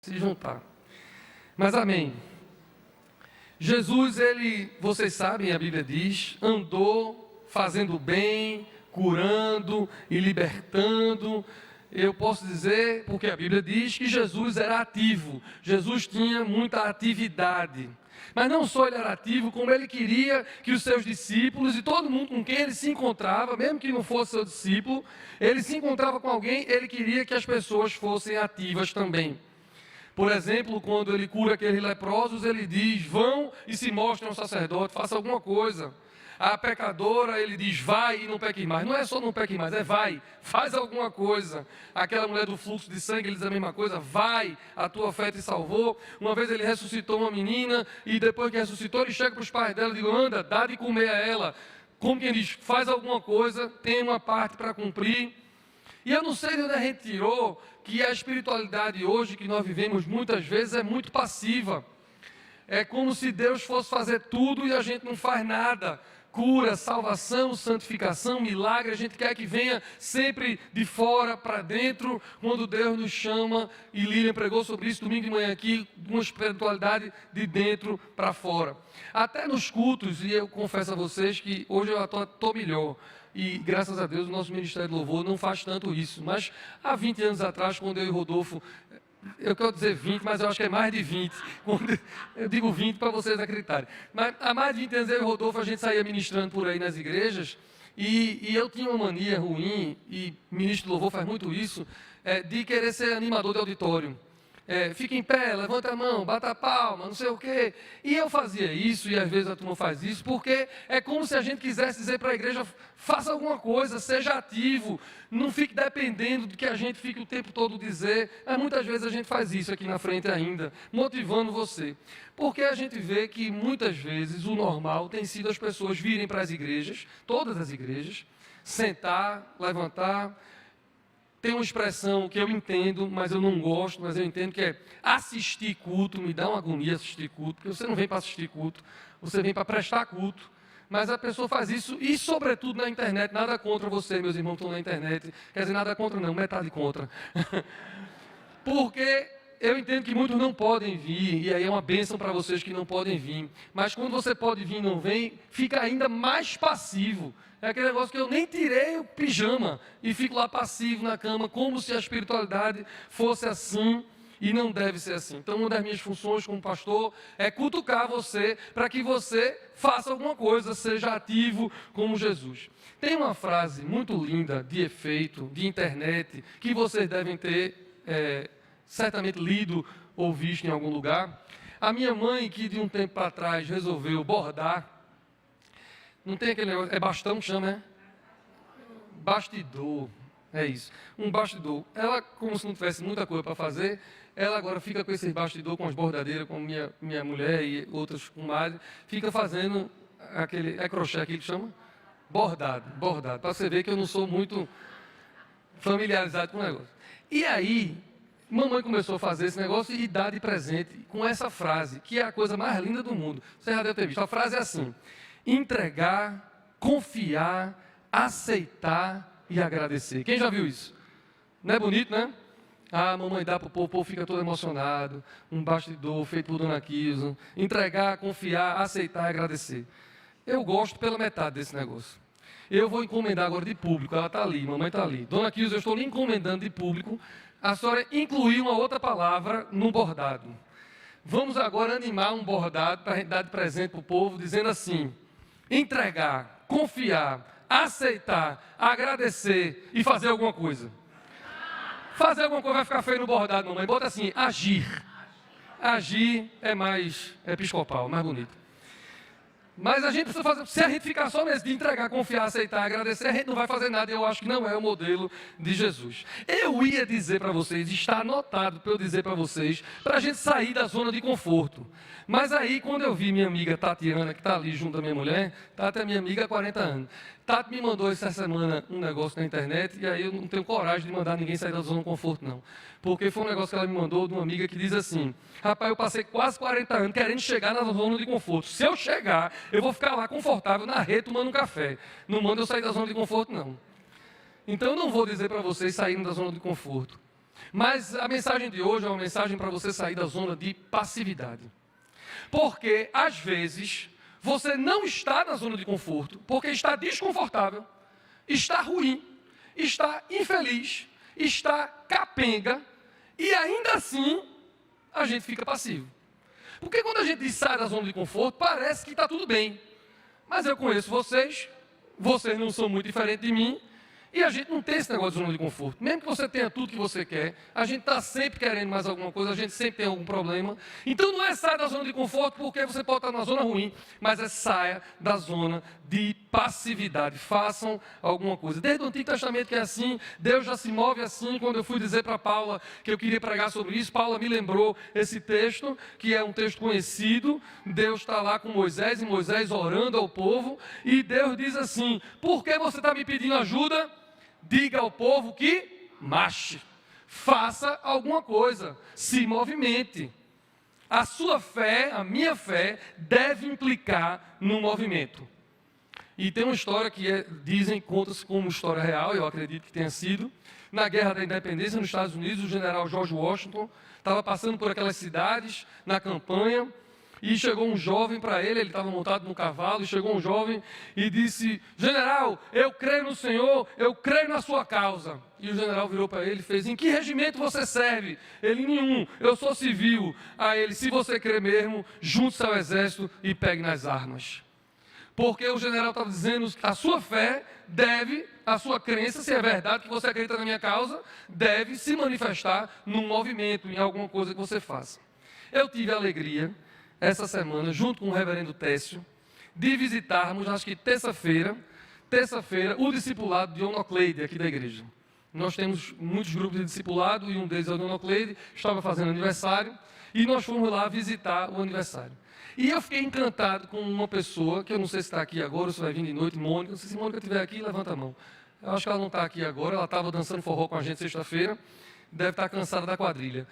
se juntar. Mas amém. Jesus, vocês sabem, a Bíblia diz, andou fazendo bem, curando e libertando. Eu posso dizer, porque a Bíblia diz que Jesus era ativo. Jesus tinha muita atividade. Mas não só ele era ativo, como ele queria que os seus discípulos e todo mundo com quem ele se encontrava, mesmo que não fosse seu discípulo, ele se encontrava com alguém, ele queria que as pessoas fossem ativas também. Por exemplo, quando ele cura aqueles leprosos, ele diz, vão e se mostrem ao sacerdote, faça alguma coisa. A pecadora, ele diz, vai e não peque mais. Não é só não peque mais, é vai, faz alguma coisa. Aquela mulher do fluxo de sangue, ele diz a mesma coisa, vai, a tua fé te salvou. Uma vez ele ressuscitou uma menina, e depois que ressuscitou, ele chega para os pais dela e diz, anda, dá de comer a ela. Como quem diz, faz alguma coisa, tem uma parte para cumprir. E eu não sei de onde a gente tirou que a espiritualidade hoje, que nós vivemos muitas vezes, é muito passiva. É como se Deus fosse fazer tudo e a gente não faz nada. Cura, salvação, santificação, milagre, a gente quer que venha sempre de fora para dentro, quando Deus nos chama, e Lilian pregou sobre isso domingo de manhã aqui, uma espiritualidade de dentro para fora. Até nos cultos, e eu confesso a vocês que hoje eu estou melhor, e graças a Deus o nosso Ministério de Louvor não faz tanto isso, mas há 20 anos atrás, quando eu e Rodolfo, eu quero dizer 20, mas eu acho que é mais de 20. Eu digo 20 para vocês acreditarem. Mas há mais de 20 anos eu e o Rodolfo, a gente saía ministrando por aí nas igrejas, e eu tinha uma mania ruim, e ministro do louvor faz muito isso, de querer ser animador de auditório. Fica em pé, levanta a mão, bata a palma, não sei o quê. E eu fazia isso, e às vezes a turma faz isso, porque é como se a gente quisesse dizer para a igreja, faça alguma coisa, seja ativo, não fique dependendo de que a gente fique o tempo todo dizer. Mas muitas vezes a gente faz isso aqui na frente ainda, motivando você. Porque a gente vê que muitas vezes o normal tem sido as pessoas virem para as igrejas, todas as igrejas, sentar, levantar. Tem uma expressão que eu entendo, mas eu não gosto, mas eu entendo que é assistir culto. Me dá uma agonia assistir culto, porque você não vem para assistir culto, você vem para prestar culto. Mas a pessoa faz isso, e sobretudo na internet, nada contra você, meus irmãos que estão na internet, quer dizer, nada contra não, metade contra. Porque eu entendo que muitos não podem vir, e aí é uma bênção para vocês que não podem vir, mas quando você pode vir e não vem, fica ainda mais passivo. É aquele negócio que eu nem tirei o pijama e fico lá passivo na cama, como se a espiritualidade fosse assim, e não deve ser assim. Então, uma das minhas funções como pastor é cutucar você para que você faça alguma coisa, seja ativo como Jesus. Tem uma frase muito linda, de efeito, de internet, que vocês devem ter certamente lido ou visto em algum lugar. A minha mãe, que de um tempo para trás resolveu bordar, não tem aquele negócio, é bastão que chama, né? Bastidor, é isso. Um bastidor. Ela, como se não tivesse muita coisa para fazer, ela agora fica com esses bastidor, com as bordadeiras, com minha mulher e outras comadres, fica fazendo aquele, crochê, aquilo que chama? Bordado, para você ver que eu não sou muito familiarizado com o negócio. E aí, mamãe começou a fazer esse negócio e dar de presente com essa frase, que é a coisa mais linda do mundo. Você já deve ter visto. A frase é assim: entregar, confiar, aceitar e agradecer. Quem já viu isso? Não é bonito, né? A mamãe dá para o povo fica todo emocionado, um bastidor feito por Dona Kilson. Entregar, confiar, aceitar e agradecer. Eu gosto pela metade desse negócio. Eu vou encomendar agora de público, ela está ali, mamãe está ali. Dona Kilson, eu estou lhe encomendando de público a senhora incluir uma outra palavra no bordado. Vamos agora animar um bordado para a gente dar de presente para o povo, dizendo assim: entregar, confiar, aceitar, agradecer e fazer alguma coisa. Fazer alguma coisa vai ficar feio no bordado, mamãe. Bota assim, agir. Agir é mais episcopal, mais bonito. Mas a gente precisa fazer, se a gente ficar só nesse de entregar, confiar, aceitar, agradecer, a gente não vai fazer nada. Eu acho que não é o modelo de Jesus. Eu ia dizer para vocês, está anotado para eu dizer para vocês, para a gente sair da zona de conforto. Mas aí, quando eu vi minha amiga Tatiana, que está ali junto à minha mulher, Tati é minha amiga há 40 anos. Tati me mandou essa semana um negócio na internet, e aí eu não tenho coragem de mandar ninguém sair da zona de conforto, não. Porque foi um negócio que ela me mandou de uma amiga que diz assim: rapaz, eu passei quase 40 anos querendo chegar na zona de conforto. Se eu chegar, eu vou ficar lá confortável na rede tomando um café. Não manda eu sair da zona de conforto, não. Então eu não vou dizer para vocês saírem da zona de conforto. Mas a mensagem de hoje é uma mensagem para você sair da zona de passividade. Porque, às vezes, você não está na zona de conforto, porque está desconfortável, está ruim, está infeliz, está capenga, e ainda assim a gente fica passivo. Porque quando a gente sai da zona de conforto, parece que está tudo bem. Mas eu conheço vocês não são muito diferentes de mim, e a gente não tem esse negócio de zona de conforto. Mesmo que você tenha tudo que você quer, a gente está sempre querendo mais alguma coisa, a gente sempre tem algum problema. Então não é sair da zona de conforto porque você pode estar numa zona ruim, mas é saia da zona de passividade. Façam alguma coisa. Desde o Antigo Testamento que é assim, Deus já se move assim. Quando eu fui dizer para Paula que eu queria pregar sobre isso, Paula me lembrou esse texto, que é um texto conhecido. Deus está lá com Moisés, e Moisés orando ao povo, e Deus diz assim: por que você está me pedindo ajuda? Diga ao povo que marche, faça alguma coisa, se movimente. A sua fé, a minha fé, deve implicar no movimento. E tem uma história que conta-se como história real, eu acredito que tenha sido. Na Guerra da Independência, nos Estados Unidos, o general George Washington estava passando por aquelas cidades, na campanha, e chegou um jovem para ele estava montado no cavalo, e chegou um jovem e disse: general, eu creio no Senhor, eu creio na sua causa. E o general virou para ele e fez: em que regimento você serve? Ele: nenhum, eu sou civil. A ele: se você crê mesmo, junte-se ao exército e pegue nas armas. Porque o general estava dizendo que a sua fé deve, a sua crença, se é verdade que você acredita na minha causa, deve se manifestar num movimento, em alguma coisa que você faça. Eu tive a alegria, essa semana, junto com o reverendo Técio, de visitarmos, acho que terça-feira, o discipulado de Onocleide, aqui da igreja. Nós temos muitos grupos de discipulado, e um deles é o de Onocleide, estava fazendo aniversário, e nós fomos lá visitar o aniversário. E eu fiquei encantado com uma pessoa, que eu não sei se está aqui agora, ou se vai vir de noite, Mônica. Não sei se Mônica estiver aqui, levanta a mão. Eu acho que ela não está aqui agora, ela estava dançando forró com a gente sexta-feira, deve estar cansada da quadrilha.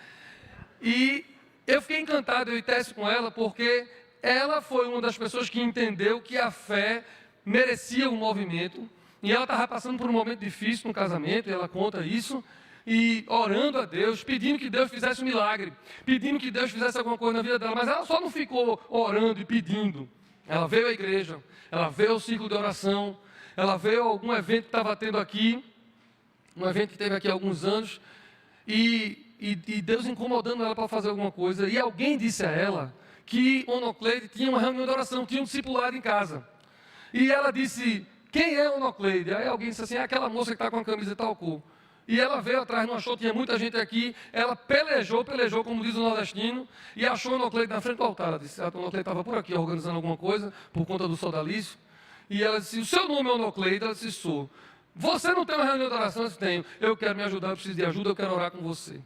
E eu fiquei encantado, eu e Técio, com ela, porque ela foi uma das pessoas que entendeu que a fé merecia um movimento, e ela estava passando por um momento difícil no casamento, e ela conta isso, e orando a Deus, pedindo que Deus fizesse um milagre, pedindo que Deus fizesse alguma coisa na vida dela, mas ela só não ficou orando e pedindo. Ela veio à igreja, ela veio ao círculo de oração, ela veio a algum evento que estava tendo aqui, um evento que teve aqui há alguns anos, e Deus incomodando ela para fazer alguma coisa, e alguém disse a ela que Onocleide tinha uma reunião de oração, tinha um discipulado em casa. E ela disse: quem é Onocleide? Aí alguém disse assim: é aquela moça que está com a camisa de tal cor. E ela veio atrás, não achou, tinha muita gente aqui, ela pelejou, como diz o nordestino, e achou o Onocleide na frente do altar. Ela disse: a Onocleide estava por aqui organizando alguma coisa, por conta do sodalício, e ela disse: o seu nome é Onocleide? Ela disse: sou. Você não tem uma reunião de oração? Eu disse: tenho. Eu quero me ajudar, eu preciso de ajuda, eu quero orar com você.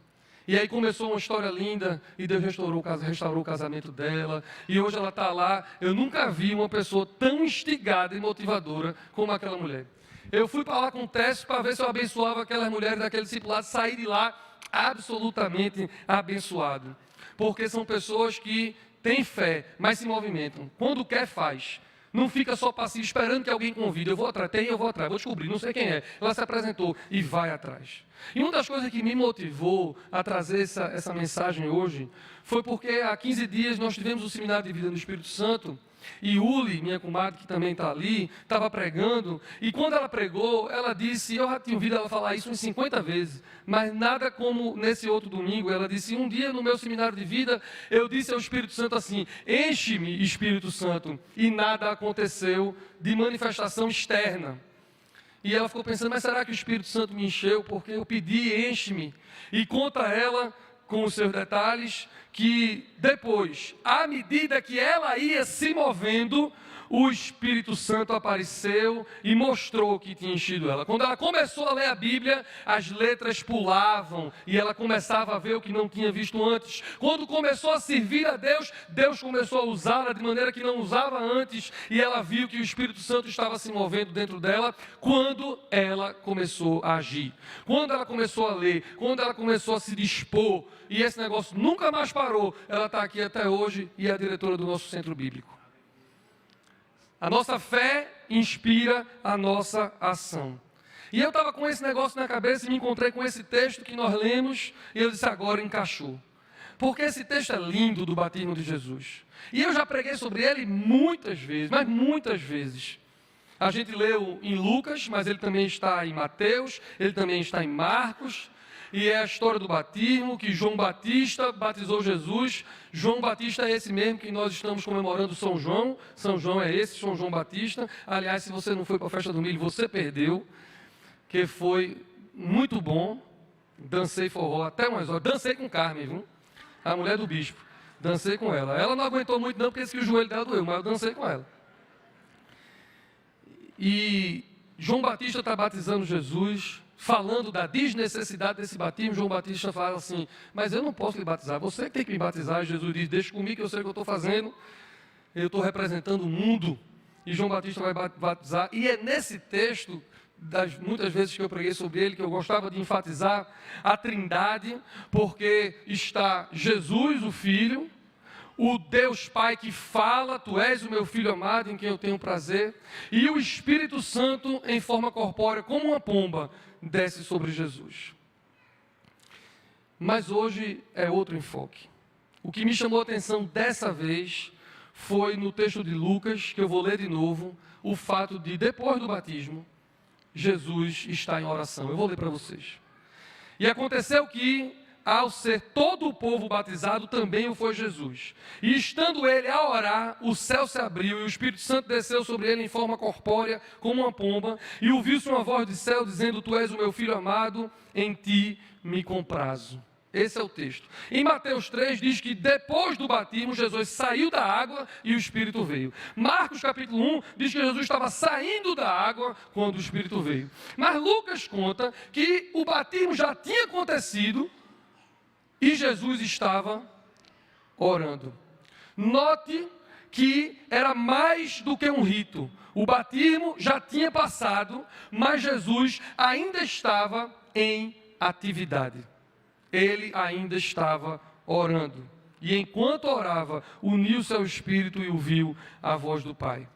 E aí começou uma história linda, e Deus restaurou o casamento dela, e hoje ela está lá. Eu nunca vi uma pessoa tão instigada e motivadora como aquela mulher. Eu fui para lá com um teste para ver se eu abençoava aquelas mulheres daquele discipulado, saí de lá absolutamente abençoado. Porque são pessoas que têm fé, mas se movimentam. Quando quer, faz. Não fica só passivo, esperando que alguém convide. Eu vou atrás, vou descobrir, não sei quem é. Ela se apresentou e vai atrás. E uma das coisas que me motivou a trazer essa mensagem hoje foi porque há 15 dias nós tivemos o Seminário de Vida no Espírito Santo, e Uli, minha comadre, que também está ali, estava pregando, e quando ela pregou, ela disse, eu já tinha ouvido ela falar isso uns 50 vezes, mas nada como nesse outro domingo. Ela disse: um dia no meu seminário de vida, eu disse ao Espírito Santo assim: enche-me, Espírito Santo, e nada aconteceu de manifestação externa. E ela ficou pensando: mas será que o Espírito Santo me encheu? Porque eu pedi, enche-me. E conta ela, com os seus detalhes, que depois, à medida que ela ia se movendo, o Espírito Santo apareceu e mostrou que tinha enchido ela. Quando ela começou a ler a Bíblia, as letras pulavam e ela começava a ver o que não tinha visto antes. Quando começou a servir a Deus, Deus começou a usá-la de maneira que não usava antes, e ela viu que o Espírito Santo estava se movendo dentro dela quando ela começou a agir, quando ela começou a ler, quando ela começou a se dispor, e esse negócio nunca mais parou. Ela está aqui até hoje e é a diretora do nosso centro bíblico. A nossa fé inspira a nossa ação. E eu estava com esse negócio na cabeça e me encontrei com esse texto que nós lemos, e eu disse, agora encaixou. Porque esse texto é lindo do batismo de Jesus. E eu já preguei sobre ele muitas vezes, mas muitas vezes. A gente leu em Lucas, mas ele também está em Mateus, ele também está em Marcos, e é a história do batismo, que João Batista batizou Jesus. João Batista é esse mesmo que nós estamos comemorando São João. São João é esse, São João Batista. Aliás, se você não foi para a festa do milho, você perdeu, que foi muito bom. Dancei forró até umas horas, dancei com Carmen, viu? A mulher do bispo, dancei com ela. Ela não aguentou muito não, porque disse que o joelho dela doeu, mas eu dancei com ela. E João Batista está batizando Jesus, falando da desnecessidade desse batismo. João Batista fala assim, mas eu não posso lhe batizar, você que tem que me batizar. E Jesus diz, deixa comigo que eu sei o que eu estou fazendo, eu estou representando o mundo. E João Batista vai batizar, e é nesse texto, das muitas vezes que eu preguei sobre ele, que eu gostava de enfatizar a Trindade, porque está Jesus, o Filho, o Deus Pai que fala, tu és o meu Filho amado em quem eu tenho prazer, e o Espírito Santo em forma corpórea, como uma pomba, desce sobre Jesus. Mas hoje é outro enfoque. O que me chamou a atenção dessa vez foi no texto de Lucas, que eu vou ler de novo, o fato de, depois do batismo, Jesus está em oração. Eu vou ler para vocês. E aconteceu que, ao ser todo o povo batizado, também o foi Jesus. E estando ele a orar, o céu se abriu e o Espírito Santo desceu sobre ele em forma corpórea, como uma pomba, e ouviu-se uma voz do céu dizendo, tu és o meu Filho amado, em ti me comprazo. Esse é o texto. Em Mateus 3 diz que depois do batismo, Jesus saiu da água e o Espírito veio. Marcos capítulo 1 diz que Jesus estava saindo da água quando o Espírito veio. Mas Lucas conta que o batismo já tinha acontecido e Jesus estava orando. Note que era mais do que um rito. O batismo já tinha passado, mas Jesus ainda estava em atividade. Ele ainda estava orando. E enquanto orava, uniu-se ao Espírito e ouviu a voz do Pai.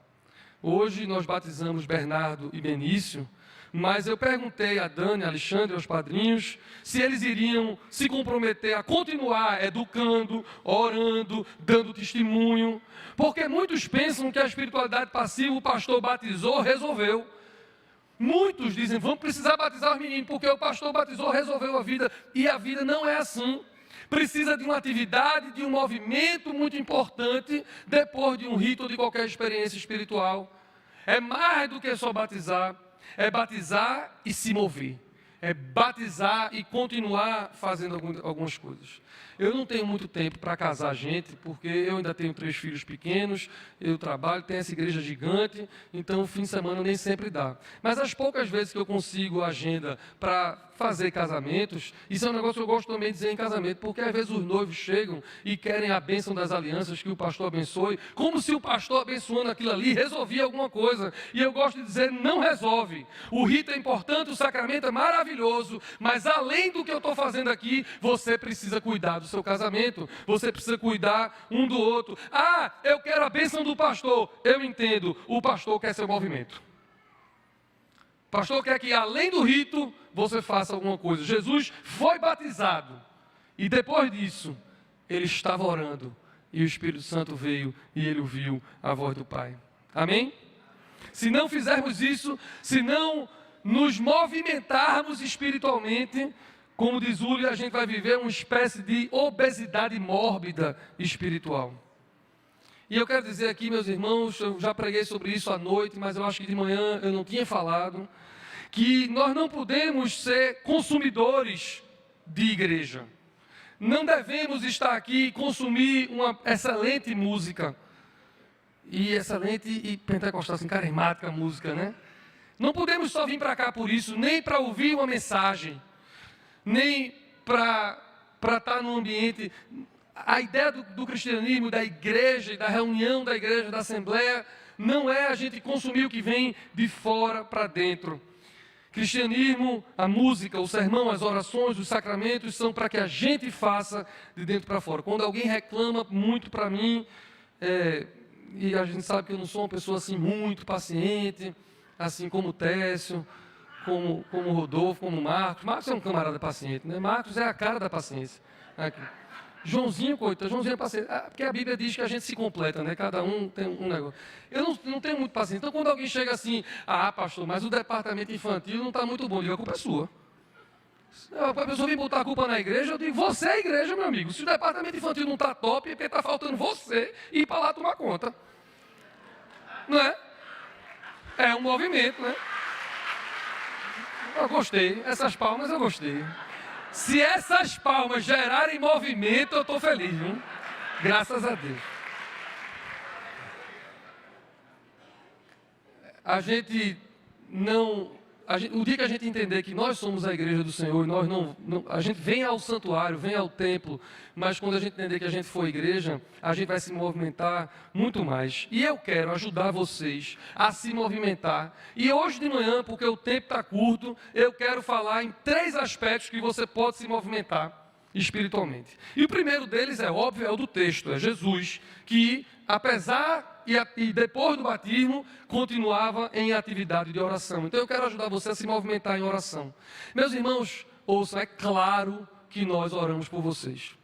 Hoje nós batizamos Bernardo e Benício, mas eu perguntei a Dani, a Alexandre, aos padrinhos, se eles iriam se comprometer a continuar educando, orando, dando testemunho, porque muitos pensam que a espiritualidade passiva, o pastor batizou, resolveu. Muitos dizem, vamos precisar batizar os meninos, porque o pastor batizou, resolveu a vida, e a vida não é assim. Precisa de uma atividade, de um movimento muito importante, depois de um rito ou de qualquer experiência espiritual. É mais do que só batizar, é batizar e se mover. É batizar e continuar fazendo algumas coisas. Eu não tenho muito tempo para casar gente, porque eu ainda tenho 3 filhos pequenos, eu trabalho, tenho essa igreja gigante, então o fim de semana nem sempre dá. Mas as poucas vezes que eu consigo agenda para fazer casamentos, isso é um negócio que eu gosto também de dizer em casamento, porque às vezes os noivos chegam e querem a bênção das alianças, que o pastor abençoe, como se o pastor abençoando aquilo ali resolvia alguma coisa. E eu gosto de dizer, não resolve. O rito é importante, o sacramento é maravilhoso, mas além do que eu estou fazendo aqui, você precisa cuidar do seu casamento, você precisa cuidar um do outro. Ah, eu quero a bênção do pastor. Eu entendo, o pastor quer seu movimento. O pastor quer que além do rito, você faça alguma coisa. Jesus foi batizado e depois disso, ele estava orando e o Espírito Santo veio e ele ouviu a voz do Pai. Amém? Se não fizermos isso, se não nos movimentarmos espiritualmente, como diz Uli, a gente vai viver uma espécie de obesidade mórbida espiritual. E eu quero dizer aqui, meus irmãos, eu já preguei sobre isso à noite, mas eu acho que de manhã eu não tinha falado, que nós não podemos ser consumidores de igreja. Não devemos estar aqui e consumir uma excelente música. E excelente e pentecostal, assim, carismática música, né? Não podemos só vir para cá por isso, nem para ouvir uma mensagem, nem para estar num ambiente. A ideia do cristianismo, da igreja, da reunião da igreja, da assembleia, não é a gente consumir o que vem de fora para dentro. Cristianismo, a música, o sermão, as orações, os sacramentos são para que a gente faça de dentro para fora. Quando alguém reclama muito para mim, e a gente sabe que eu não sou uma pessoa assim muito paciente, assim como o Técio, como o Rodolfo, como o Marcos. Marcos é um camarada paciente, né? Marcos é a cara da paciência. Aqui. Joãozinho, coitado, Joãozinho é paciente. Porque a Bíblia diz que a gente se completa, né? Cada um tem um negócio. Eu não tenho muito paciência. Então, quando alguém chega assim, pastor, mas o departamento infantil não está muito bom, eu digo, a culpa é sua. A pessoa vem botar a culpa na igreja, eu digo, você é a igreja, meu amigo. Se o departamento infantil não está top, é porque está faltando você ir para lá tomar conta. Não é? É um movimento, né? Eu gostei. Essas palmas eu gostei. Se essas palmas gerarem movimento, eu estou feliz, viu? Graças a Deus. O dia que a gente entender que nós somos a igreja do Senhor, a gente vem ao santuário, vem ao templo, mas quando a gente entender que a gente for igreja, a gente vai se movimentar muito mais. E eu quero ajudar vocês a se movimentar. E hoje de manhã, porque o tempo está curto, eu quero falar em 3 aspectos que você pode se movimentar espiritualmente. E o primeiro deles é óbvio, é o do texto, é Jesus, que apesar e depois do batismo, continuava em atividade de oração. Então eu quero ajudar você a se movimentar em oração. Meus irmãos, ouçam, é claro que nós oramos por vocês.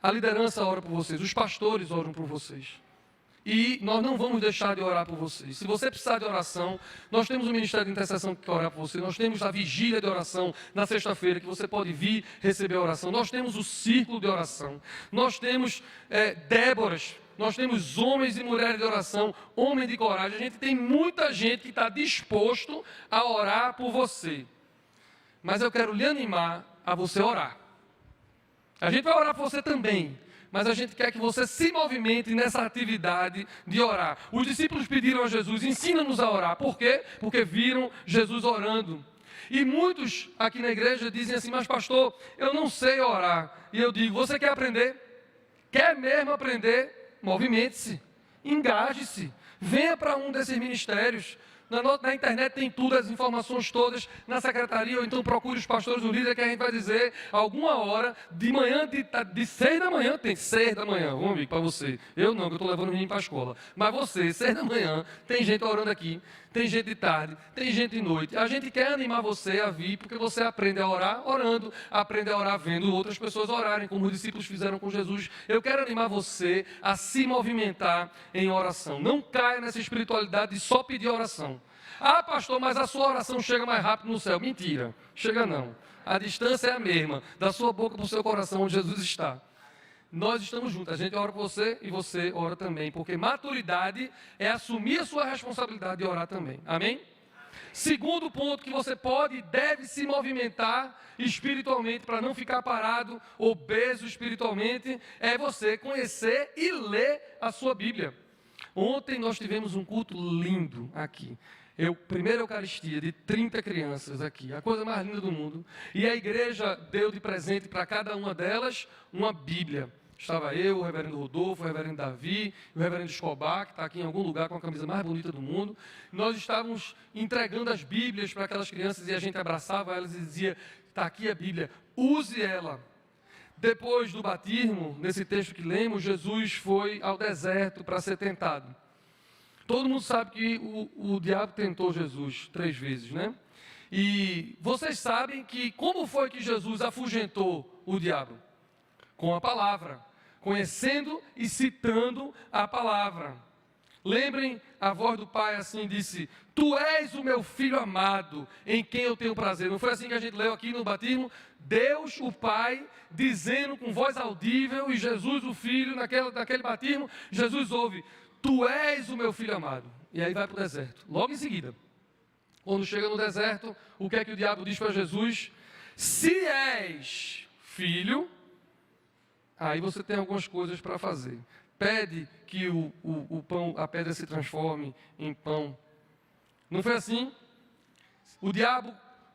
A liderança ora por vocês, os pastores oram por vocês. E nós não vamos deixar de orar por vocês. Se você precisar de oração, nós temos o Ministério de Intercessão que quer orar por você. Nós temos a vigília de oração na sexta-feira, que você pode vir receber a oração. Nós temos o círculo de oração. Nós temos Déboras. Nós temos homens e mulheres de oração, homens de coragem. A gente tem muita gente que está disposto a orar por você. Mas eu quero lhe animar a você orar. A gente vai orar por você também. Mas a gente quer que você se movimente nessa atividade de orar. Os discípulos pediram a Jesus, ensina-nos a orar. Por quê? Porque viram Jesus orando. E muitos aqui na igreja dizem assim, mas pastor, eu não sei orar. E eu digo, você quer aprender? Quer mesmo aprender? Movimente-se, engaje-se, venha para um desses ministérios. Na internet tem tudo, as informações todas, na secretaria, ou então procure os pastores, o líder, que a gente vai dizer, alguma hora, de manhã, de 6 da manhã, tem 6 da manhã, vamos amigo, para você. Eu não, que eu estou levando o menino para a escola. Mas você, 6 da manhã, tem gente orando aqui, tem gente de tarde, tem gente de noite. A gente quer animar você a vir, porque você aprende a orar orando, aprende a orar vendo outras pessoas orarem, como os discípulos fizeram com Jesus. Eu quero animar você a se movimentar em oração. Não caia nessa espiritualidade de só pedir oração. Pastor, mas a sua oração chega mais rápido no céu. Mentira, chega não. A distância é a mesma, da sua boca para o seu coração, onde Jesus está. Nós estamos juntos, a gente ora por você e você ora também, porque maturidade é assumir a sua responsabilidade de orar também. Amém? Segundo ponto que você pode e deve se movimentar espiritualmente para não ficar parado, obeso espiritualmente, é você conhecer e ler a sua Bíblia. Ontem nós tivemos um culto lindo aqui. Primeira Eucaristia de 30 crianças aqui, a coisa mais linda do mundo. E a igreja deu de presente para cada uma delas uma Bíblia. Estava eu, o reverendo Rodolfo, o reverendo Davi, o reverendo Escobar, que está aqui em algum lugar com a camisa mais bonita do mundo. Nós estávamos entregando as Bíblias para aquelas crianças e a gente abraçava elas e dizia, está aqui a Bíblia, use ela. Depois do batismo, nesse texto que lemos, Jesus foi ao deserto para ser tentado. Todo mundo sabe que o diabo tentou Jesus 3 vezes, né? E vocês sabem que como foi que Jesus afugentou o diabo? Com a palavra, conhecendo e citando a palavra. Lembrem, a voz do Pai assim disse, tu és o meu filho amado, em quem eu tenho prazer. Não foi assim que a gente leu aqui no batismo? Deus, o Pai, dizendo com voz audível, e Jesus, o Filho, naquele batismo, Jesus ouve, tu és o meu filho amado. E aí vai para o deserto. Logo em seguida, quando chega no deserto, o que é que o diabo diz para Jesus? Se és filho, aí você tem algumas coisas para fazer. Pede que o pão, a pedra se transforme em pão. Não foi assim?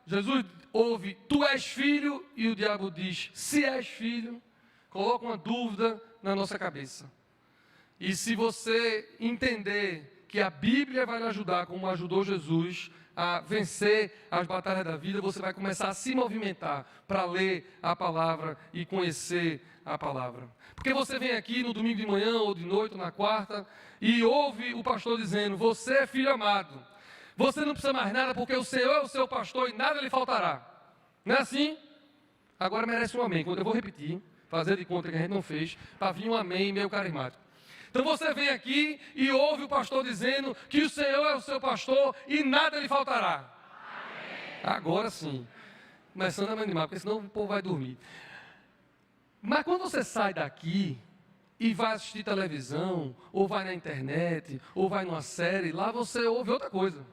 Jesus ouve, tu és filho, e o diabo diz, se és filho, coloca uma dúvida na nossa cabeça. E se você entender que a Bíblia vai lhe ajudar, como ajudou Jesus, a vencer as batalhas da vida, você vai começar a se movimentar para ler a palavra e conhecer a palavra. Porque você vem aqui no domingo de manhã ou de noite ou na quarta e ouve o pastor dizendo, você é filho amado. Você não precisa mais nada porque o Senhor é o seu pastor e nada lhe faltará. Não é assim? Agora merece um amém. Quando eu vou repetir, fazer de conta que a gente não fez, para vir um amém meio carismático. Então você vem aqui e ouve o pastor dizendo que o Senhor é o seu pastor e nada lhe faltará. Amém. Agora sim. Começando a me animar, porque senão o povo vai dormir. Mas quando você sai daqui e vai assistir televisão, ou vai na internet, ou vai numa série, lá você ouve outra coisa.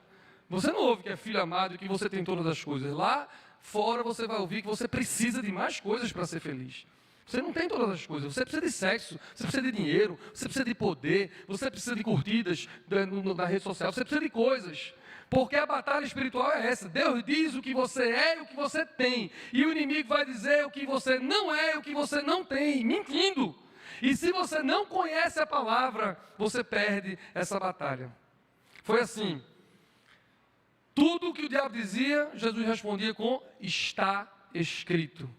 Você não ouve que é filho amado e que você tem todas as coisas. Lá fora você vai ouvir que você precisa de mais coisas para ser feliz. Você não tem todas as coisas. Você precisa de sexo, você precisa de dinheiro, você precisa de poder, você precisa de curtidas na rede social, você precisa de coisas. Porque a batalha espiritual é essa. Deus diz o que você é e o que você tem. E o inimigo vai dizer o que você não é e o que você não tem, mentindo. E se você não conhece a palavra, você perde essa batalha. Foi assim. Tudo o que o diabo dizia, Jesus respondia com: está escrito.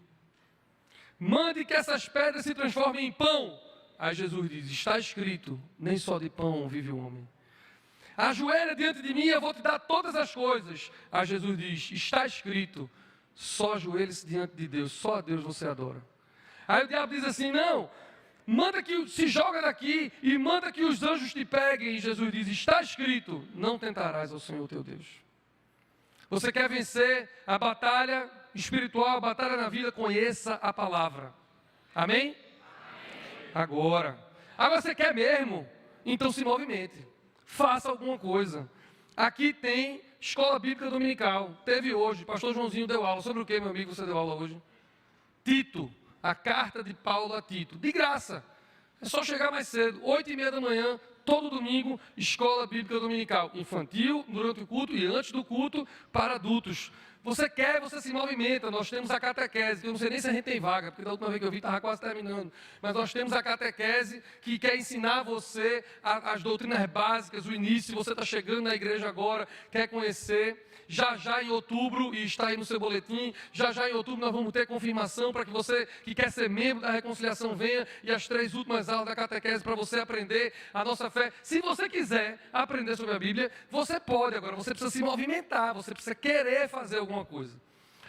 Mande que essas pedras se transformem em pão. Aí Jesus diz: está escrito, nem só de pão vive o homem. Ajoelha diante de mim, eu vou te dar todas as coisas. Aí Jesus diz: está escrito, só ajoelhe-se diante de Deus, só a Deus você adora. Aí o diabo diz assim: não, manda que se joga daqui e manda que os anjos te peguem. E Jesus diz: está escrito, não tentarás ao Senhor teu Deus. Você quer vencer a batalha espiritual, a batalha na vida, conheça a palavra. Amém? Agora você quer mesmo? Então se movimente. Faça alguma coisa. Aqui tem escola bíblica dominical. Teve hoje, pastor Joãozinho deu aula. Sobre o que, meu amigo, você deu aula hoje? Tito, a carta de Paulo a Tito. De graça. É só chegar mais cedo, 8h30 da manhã, todo domingo, escola bíblica dominical. Infantil, durante o culto e antes do culto, para adultos. Você quer, você se movimenta. Nós temos a catequese, que eu não sei nem se a gente tem vaga, porque da última vez que eu vi estava quase terminando. Mas nós temos a catequese que quer ensinar você as doutrinas básicas, o início. Se você está chegando na igreja agora, quer conhecer. Já em outubro, e está aí no seu boletim, já em outubro nós vamos ter confirmação para que você que quer ser membro da reconciliação venha, e as 3 últimas aulas da catequese para você aprender a nossa fé. Se você quiser aprender sobre a Bíblia, você pode. Agora você precisa se movimentar, você precisa querer fazer alguma coisa.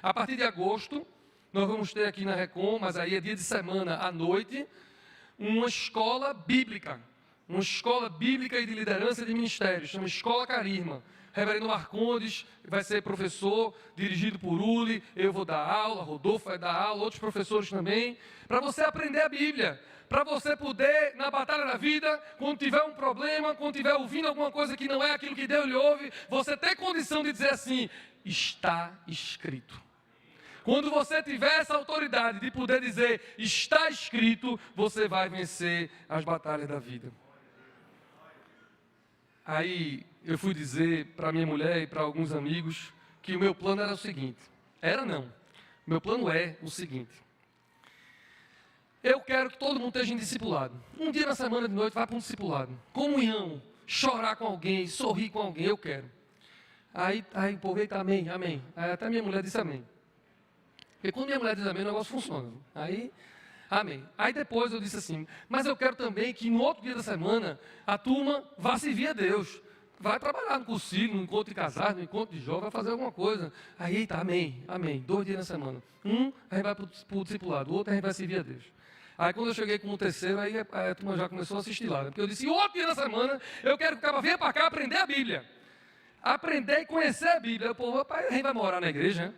A partir de agosto, nós vamos ter aqui na Recon, mas aí é dia de semana à noite, uma escola bíblica. Uma escola bíblica e de liderança e de ministério, chama Escola Carisma. Reverendo Marcondes vai ser professor, dirigido por Uli, eu vou dar aula, Rodolfo vai dar aula, outros professores também, para você aprender a Bíblia, para você poder, na batalha da vida, quando tiver um problema, quando tiver ouvindo alguma coisa que não é aquilo que Deus lhe ouve, você ter condição de dizer assim: está escrito. Quando você tiver essa autoridade de poder dizer, está escrito, você vai vencer as batalhas da vida. Aí eu fui dizer para minha mulher e para alguns amigos que o meu plano era o seguinte. Era não. O meu plano é o seguinte. Eu quero que todo mundo esteja em discipulado. Um dia na semana de noite vai para um discipulado. Comunhão, chorar com alguém, sorrir com alguém, eu quero. Aí o povo, eita, amém, amém. Aí até minha mulher disse amém. Porque quando minha mulher diz amém, o negócio funciona. Aí, amém. Aí depois eu disse assim, mas eu quero também que no outro dia da semana, a turma vá servir a Deus. Vai trabalhar no cursilho, no encontro de casais, no encontro de jovens, vai fazer alguma coisa. Aí, eita, amém, amém. 2 dias na semana. A gente vai para o discipulado, o outro a gente vai servir a Deus. Aí quando eu cheguei com o terceiro, aí a turma já começou a assistir lá. Porque eu disse, outro dia na semana, eu quero que o cara venha para cá aprender a Bíblia. Aprender e conhecer a Bíblia. O povo, a gente vai morar na igreja, né?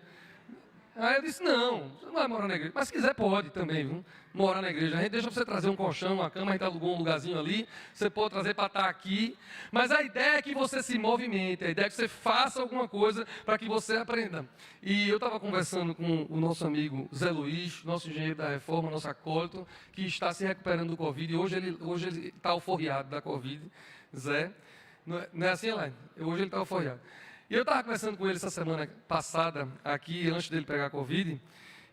Aí eu disse, não, você não vai morar na igreja. Mas se quiser, pode também, viu? Morar na igreja. A gente deixa você trazer um colchão, uma cama, a gente alugou um lugarzinho ali. Você pode trazer para estar aqui. Mas a ideia é que você se movimente, a ideia é que você faça alguma coisa para que você aprenda. E eu estava conversando com o nosso amigo Zé Luiz, nosso engenheiro da reforma, nosso acólito, que está se recuperando do Covid. E hoje ele está alforriado da Covid, Zé. Não é assim, Elaine? Hoje ele está alforriado. E eu estava conversando com ele essa semana passada, aqui, antes dele pegar a Covid,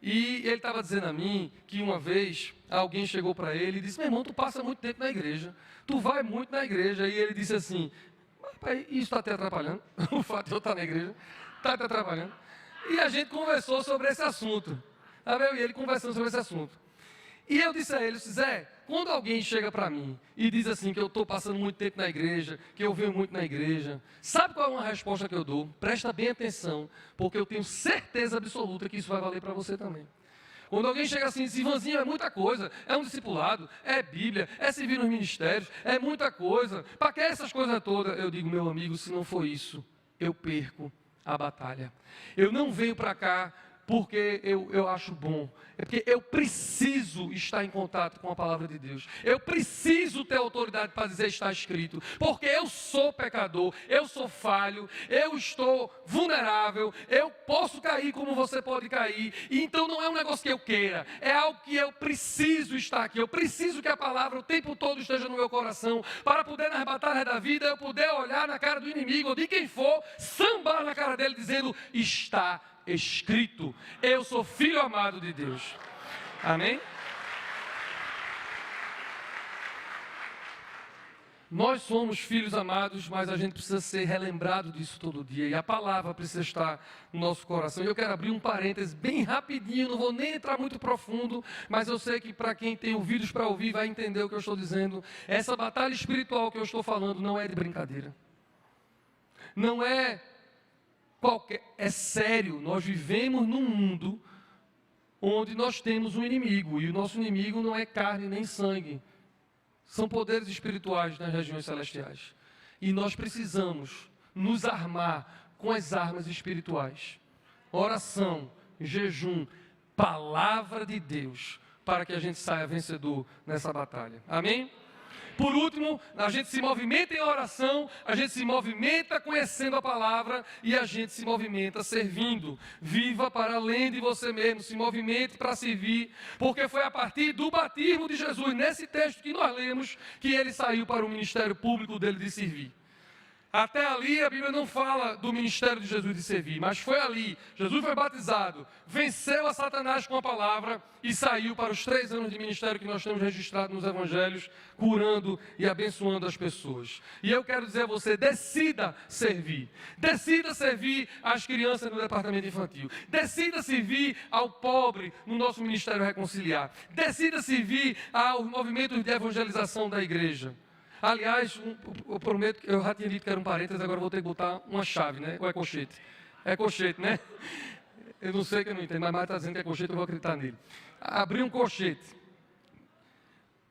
e ele estava dizendo a mim que uma vez alguém chegou para ele e disse, meu irmão, tu passa muito tempo na igreja, tu vai muito na igreja, e ele disse assim, mas pai, isso está te atrapalhando? O fato de eu estar na igreja está te atrapalhando? E a gente conversou sobre esse assunto, tá vendo? E ele conversando sobre esse assunto. E eu disse a ele, Zé, quando alguém chega para mim e diz assim que eu estou passando muito tempo na igreja, que eu venho muito na igreja, sabe qual é uma resposta que eu dou? Presta bem atenção, porque eu tenho certeza absoluta que isso vai valer para você também. Quando alguém chega assim e diz, Ivanzinho, é muita coisa, é um discipulado, é Bíblia, é servir nos ministérios, é muita coisa, para que essas coisas todas? Eu digo, meu amigo, se não for isso, eu perco a batalha. Eu não venho para cá porque eu acho bom, é porque eu preciso estar em contato com a palavra de Deus, eu preciso ter autoridade para dizer está escrito, porque eu sou pecador, eu sou falho, eu estou vulnerável, eu posso cair como você pode cair, e então não é um negócio que eu queira, é algo que eu preciso estar aqui, eu preciso que a palavra o tempo todo esteja no meu coração, para poder nas batalhas da vida, eu poder olhar na cara do inimigo, ou de quem for, sambar na cara dele dizendo, está escrito, eu sou filho amado de Deus. Amém? Nós somos filhos amados, mas a gente precisa ser relembrado disso todo dia. E a palavra precisa estar no nosso coração. E eu quero abrir um parênteses bem rapidinho, não vou nem entrar muito profundo, mas eu sei que para quem tem ouvidos para ouvir vai entender o que eu estou dizendo. Essa batalha espiritual que eu estou falando não é de brincadeira. Não é é sério, nós vivemos num mundo onde nós temos um inimigo, e o nosso inimigo não é carne nem sangue, são poderes espirituais nas regiões celestiais. E nós precisamos nos armar com as armas espirituais. Oração, jejum, palavra de Deus, para que a gente saia vencedor nessa batalha. Amém? Por último, a gente se movimenta em oração, a gente se movimenta conhecendo a palavra e a gente se movimenta servindo. Viva para além de você mesmo, se movimente para servir, porque foi a partir do batismo de Jesus, nesse texto que nós lemos, que ele saiu para o ministério público dele de servir. Até ali a Bíblia não fala do ministério de Jesus de servir, mas foi ali, Jesus foi batizado, venceu a Satanás com a palavra e saiu para os 3 anos de ministério que nós temos registrado nos evangelhos, curando e abençoando as pessoas. E eu quero dizer a você, decida servir às crianças no departamento infantil, decida servir ao pobre no nosso ministério reconciliar, decida servir aos movimentos de evangelização da igreja. Aliás, eu prometo que eu já tinha dito que era um parênteses, agora vou ter que botar uma chave, né? Ou é colchete? É colchete, né? Eu não sei que eu não entendo, mas está dizendo que é colchete, eu vou acreditar nele. Abrir um colchete.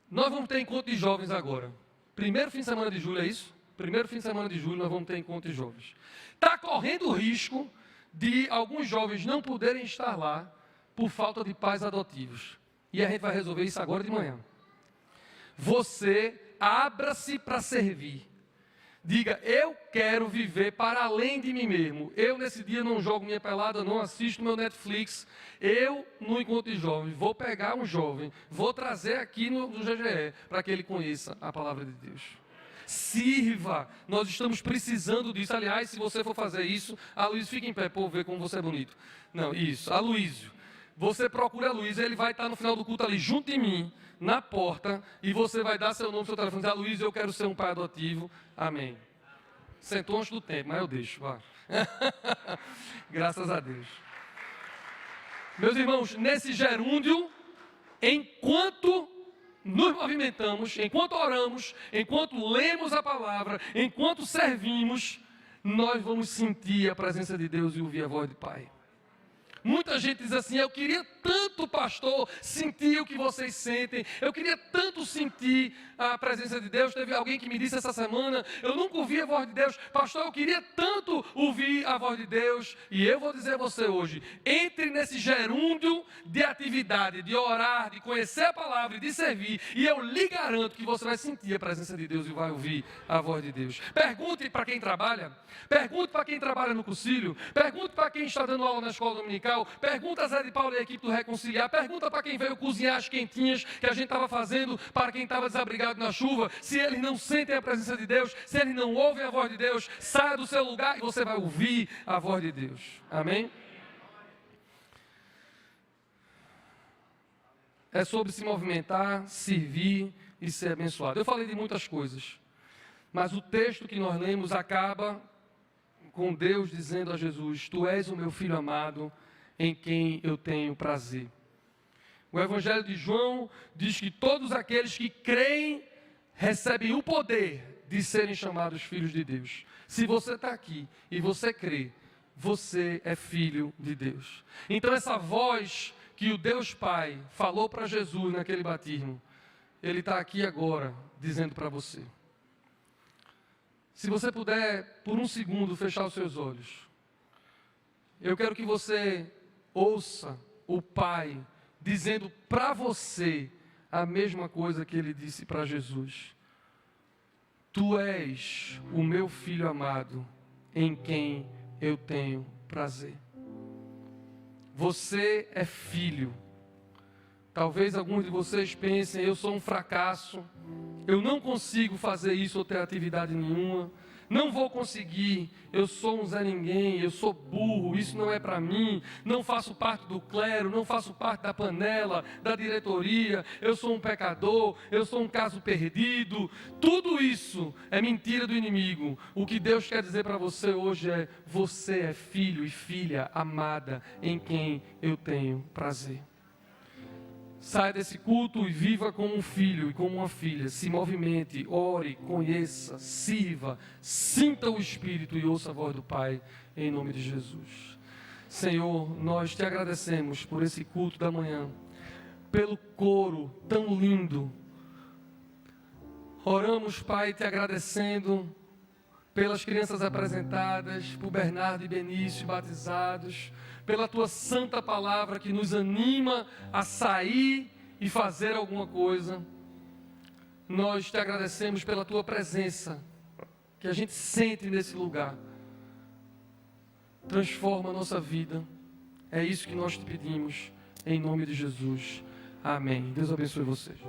Nós vamos ter encontro de jovens agora. Primeiro fim de semana de julho, é isso? Primeiro fim de semana de julho nós vamos ter encontro de jovens. Está correndo o risco de alguns jovens não poderem estar lá por falta de pais adotivos. E a gente vai resolver isso agora de manhã. Você abra-se para servir. Diga, eu quero viver para além de mim mesmo. Eu nesse dia não jogo minha pelada, não assisto meu Netflix. Eu, no encontro de jovens, vou pegar um jovem, vou trazer aqui no GGE, para que ele conheça a palavra de Deus. Sirva, nós estamos precisando disso. Aliás, se você for fazer isso, Aloysio, fica em pé, para ver como você é bonito. Não, isso, Aloysio. Você procura Aloysio, ele vai estar no final do culto ali, junto de mim, na porta, e você vai dar seu nome, seu telefone, dizer, Aloysio, eu quero ser um pai adotivo. Amém. Sentou antes do tempo, mas eu deixo, vá. Graças a Deus. Meus irmãos, nesse gerúndio, enquanto nos movimentamos, enquanto oramos, enquanto lemos a palavra, enquanto servimos, nós vamos sentir a presença de Deus e ouvir a voz do Pai. Muita gente diz assim, eu queria tanto, pastor, sentir o que vocês sentem, eu queria tanto sentir a presença de Deus. Teve alguém que me disse essa semana, eu nunca ouvi a voz de Deus, pastor, eu queria tanto ouvir a voz de Deus. E eu vou dizer a você hoje, entre nesse gerúndio de atividade, de orar, de conhecer a palavra e de servir, e eu lhe garanto que você vai sentir a presença de Deus e vai ouvir a voz de Deus. Pergunte para quem trabalha, pergunte para quem trabalha no cursilho, pergunte para quem está dando aula na escola dominical, pergunta a Zé de Paulo e a equipe do Reconciliar, pergunta para quem veio cozinhar as quentinhas que a gente estava fazendo para quem estava desabrigado na chuva, se eles não sentem a presença de Deus, se eles não ouvem a voz de Deus, saia do seu lugar e você vai ouvir a voz de Deus. Amém? É sobre se movimentar, servir e ser abençoado. Eu falei de muitas coisas, mas o texto que nós lemos acaba com Deus dizendo a Jesus, tu és o meu filho amado, em quem eu tenho prazer. O Evangelho de João diz que todos aqueles que creem recebem o poder de serem chamados filhos de Deus. Se você está aqui e você crê, você é filho de Deus. Então essa voz que o Deus Pai falou para Jesus naquele batismo, Ele está aqui agora dizendo para você. Se você puder, por um segundo, fechar os seus olhos. Eu quero que você ouça o Pai dizendo para você a mesma coisa que Ele disse para Jesus. Tu és o meu filho amado, em quem eu tenho prazer. Você é filho. Talvez alguns de vocês pensem, eu sou um fracasso, eu não consigo fazer isso ou ter atividade nenhuma, não vou conseguir, eu sou um Zé Ninguém, eu sou burro, isso não é para mim, não faço parte do clero, não faço parte da panela, da diretoria, eu sou um pecador, eu sou um caso perdido. Tudo isso é mentira do inimigo. O que Deus quer dizer para você hoje é, você é filho e filha amada em quem eu tenho prazer. Saia desse culto e viva como um filho e como uma filha. Se movimente, ore, conheça, sirva, sinta o Espírito e ouça a voz do Pai, em nome de Jesus. Senhor, nós te agradecemos por esse culto da manhã, pelo coro tão lindo. Oramos, Pai, te agradecendo pelas crianças apresentadas, por Bernardo e Benício batizados, pela tua santa palavra que nos anima a sair e fazer alguma coisa. Nós te agradecemos pela tua presença, que a gente sente nesse lugar. Transforma a nossa vida. É isso que nós te pedimos, em nome de Jesus. Amém. Deus abençoe vocês.